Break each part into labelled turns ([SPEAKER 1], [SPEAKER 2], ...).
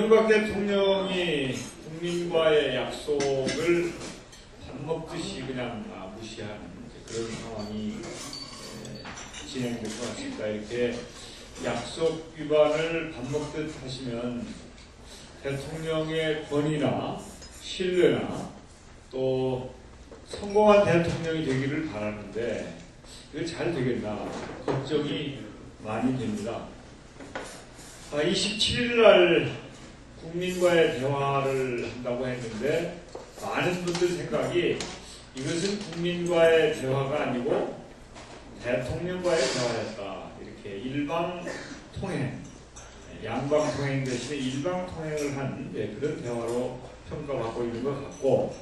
[SPEAKER 1] 이명박 대통령이 국민과의 약속을 밥 먹듯이 그냥 무시하는 그런 상황이 진행될 것 같습니다. 이렇게 약속 위반을 밥 먹듯 하시면 대통령의 권위나 신뢰나 또 성공한 대통령이 되기를 바라는데 이거 잘 되겠나 걱정이 많이 됩니다. 27일 날 국민과의 대화를 한다고 했는데 많은 분들 생각이 이것은 국민과의 대화가 아니고 대통령과의 대화였다. 이렇게 일방통행, 양방통행 대신에 일방통행을 한 그런 대화로 평가받고 있는 것 같고,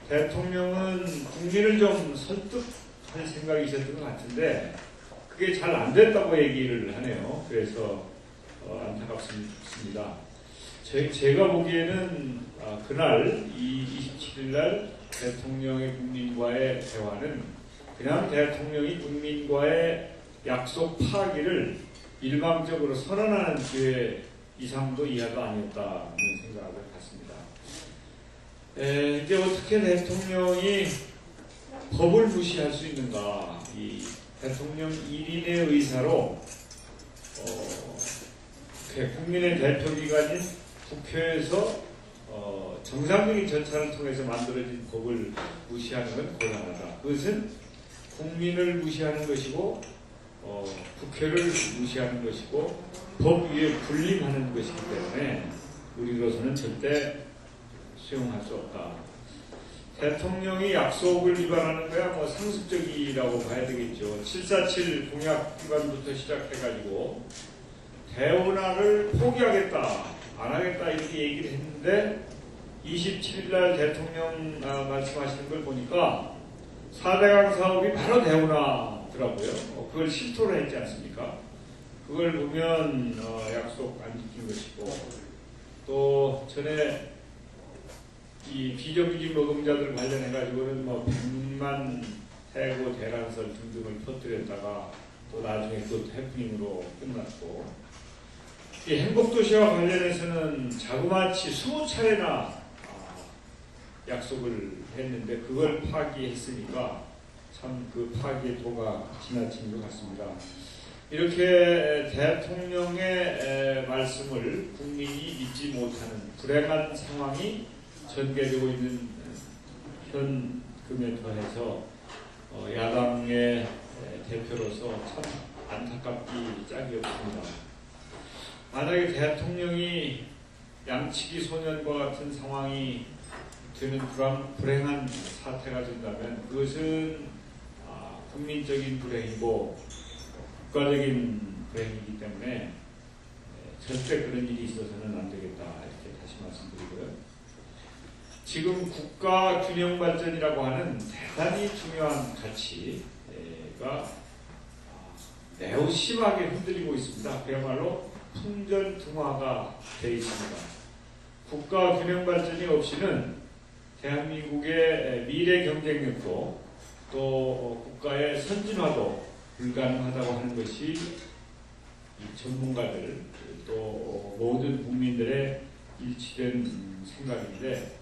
[SPEAKER 1] 대통령은 국민을 좀 설득할 생각이 있었던 것 같은데 그게 잘 안 됐다고 얘기를 하네요. 그래서 안타깝습니다. 제가 보기에는 그날 27일 날 대통령의 국민과의 대화는 그냥 대통령이 국민과의 약속 파기를 일방적으로 선언하는 기회 이상도 이하가 아니었다는 생각을 갖습니다. 이제 어떻게 대통령이 법을 무시할 수 있는가? 이 대통령 1인의 의사로 국민의 대표기관인 국회에서 정상적인 절차를 통해서 만들어진 법을 무시하는 건 곤란하다. 그것은 국민을 무시하는 것이고 국회를 무시하는 것이고 법 위에 군림하는 것이기 때문에 우리로서는 절대 수용할 수 없다. 대통령이 약속을 위반하는 거야 상습적이라고 봐야 되겠죠. 747 공약 기간부터 시작해가지고 대운하를 포기하겠다, 안 하겠다 이렇게 얘기를 했는데 27일 날 대통령 말씀하시는 걸 보니까 4대강 사업이 바로 대운하더라고요. 그걸 실토를 했지 않습니까? 그걸 보면 약속 안 지킨 것이고, 또 전에 이 비정규직 노동자들 관련해가지고는 100만 해고 대란설 등등을 퍼뜨렸다가 또 나중에 그 해프닝으로 끝났고, 이 행복도시와 관련해서는 자그마치 20차례나 약속을 했는데 그걸 파기했으니까 참 그 파기의 도가 지나친 것 같습니다. 이렇게 대통령의 말씀을 국민이 믿지 못하는 불행한 상황이 전개되고 있는 현금에 더해서 야당의 대표로서 참 안타깝기 짝이 없습니다. 만약에 대통령이 양치기 소년과 같은 상황이 되는 불행한 사태가 된다면 그것은 국민적인 불행이고 국가적인 불행이기 때문에 절대 그런 일이 있어서는 안 되겠다 이렇게 다시 말씀드리고요. 지금 국가 균형 발전이라고 하는 대단히 중요한 가치가 매우 심하게 흔들리고 있습니다. 그야말로 풍전등화가 되어 있습니다. 국가 균형 발전이 없이는 대한민국의 미래 경쟁력도 또 국가의 선진화도 불가능하다고 하는 것이 이 전문가들 또 모든 국민들의 일치된 생각인데,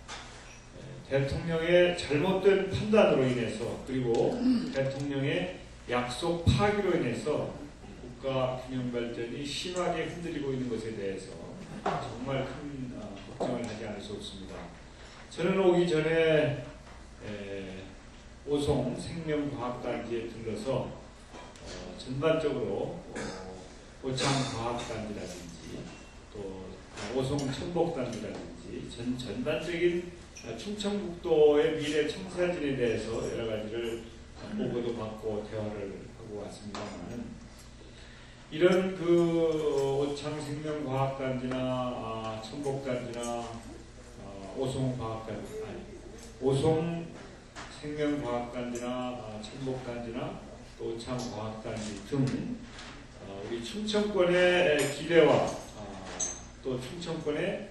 [SPEAKER 1] 대통령의 잘못된 판단으로 인해서 그리고 대통령의 약속 파기로 인해서 국가 균형 발전이 심하게 흔들리고 있는 것에 대해서 정말 큰 걱정을 하지 않을 수 없습니다. 저는 오기 전에 오송 생명과학단지에 들러서 전반적으로 오창과학단지라든지 또 오송 천복단지라든지 전반적인 충청북도의 미래 청사진에 대해서 여러 가지를 보고도 받고 대화를 하고 왔습니다만, 이런 오창생명과학단지나 천복단지나 오송생명과학단지나 천복단지나 또 오창과학단지 등 우리 충청권의 기대와 또 충청권의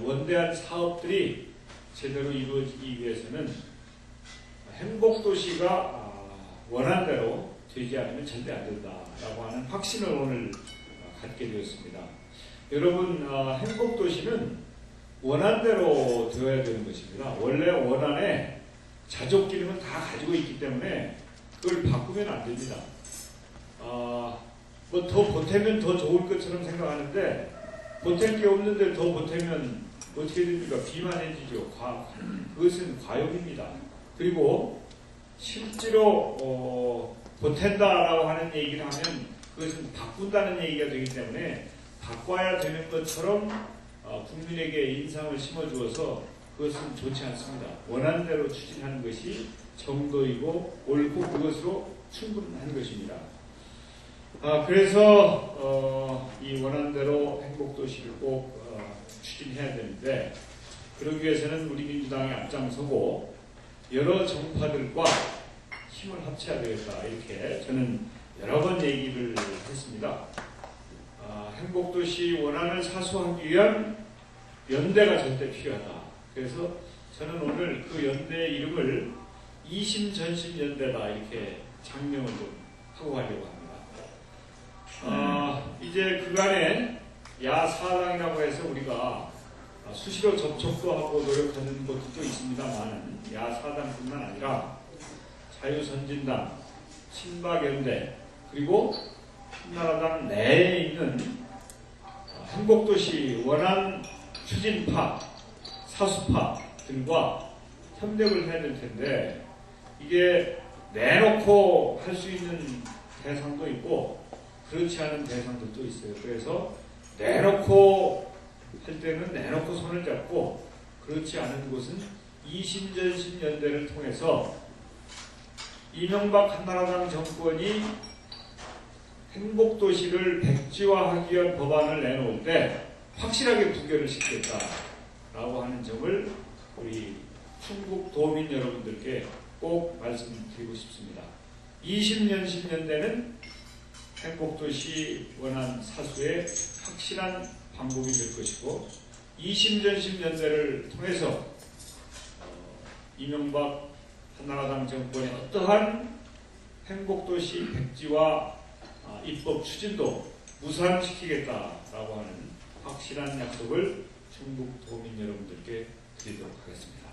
[SPEAKER 1] 원대한 사업들이 제대로 이루어지기 위해서는 행복도시가 원한대로 되지 않으면 절대 안 된다라고 하는 확신을 오늘 갖게 되었습니다. 여러분, 행복도시는 원안대로 되어야 되는 것입니다. 원래 원안에 자족 기능은 다 가지고 있기 때문에 그걸 바꾸면 안 됩니다. 뭐 더 보태면 더 좋을 것처럼 생각하는데 보탤 게 없는데 더 보태면 어떻게 됩니까? 비만해지죠. 그것은 과욕입니다. 그리고 실제로 보탠다라고 하는 얘기를 하면 그것은 바꾼다는 얘기가 되기 때문에 바꿔야 되는 것처럼 국민에게 인상을 심어주어서 그것은 좋지 않습니다. 원하는 대로 추진하는 것이 정도이고 옳고 그것으로 충분한 것입니다. 그래서 이 원하는 대로 행복도시를 꼭 추진해야 되는데 그러기 위해서는 우리 민주당이 앞장서고 여러 정파들과 힘을 합쳐야 되겠다 이렇게 저는 여러 번 얘기를 했습니다. 행복도시 원안을 사수하기 위한 연대가 절대 필요하다. 그래서 저는 오늘 그 연대 이름을 이심전심연대다 이렇게 장명을 좀 하고 가려고 합니다. 이제 그간에 야사당이라고 해서 우리가 수시로 접촉도 하고 노력하는 것도 있습니다만 야사당뿐만 아니라 자유선진당, 친박연대 그리고 한나라당 내에 있는 행복도시 원안 추진파, 사수파들과 협력을 해야 될 텐데 이게 내놓고 할 수 있는 대상도 있고 그렇지 않은 대상들도 있어요. 그래서 내놓고 할 때는 내놓고 손을 잡고 그렇지 않은 곳은 이심전심연대를 통해서 이명박 한나라당 정권이 행복도시를 백지화하기 위한 법안을 내놓을 때 확실하게 부결을 시키겠다라고 하는 점을 우리 충북 도민 여러분들께 꼭 말씀드리고 싶습니다. 20년신년대는 행복도시 원안 사수의 확실한 방법이 될 것이고 20전심연대를 통해서 이명박 한나라당 정권의 어떠한 행복도시 백지화 입법 추진도 무산시키겠다라고 하는 확실한 약속을 충북 도민 여러분들께 드리도록 하겠습니다.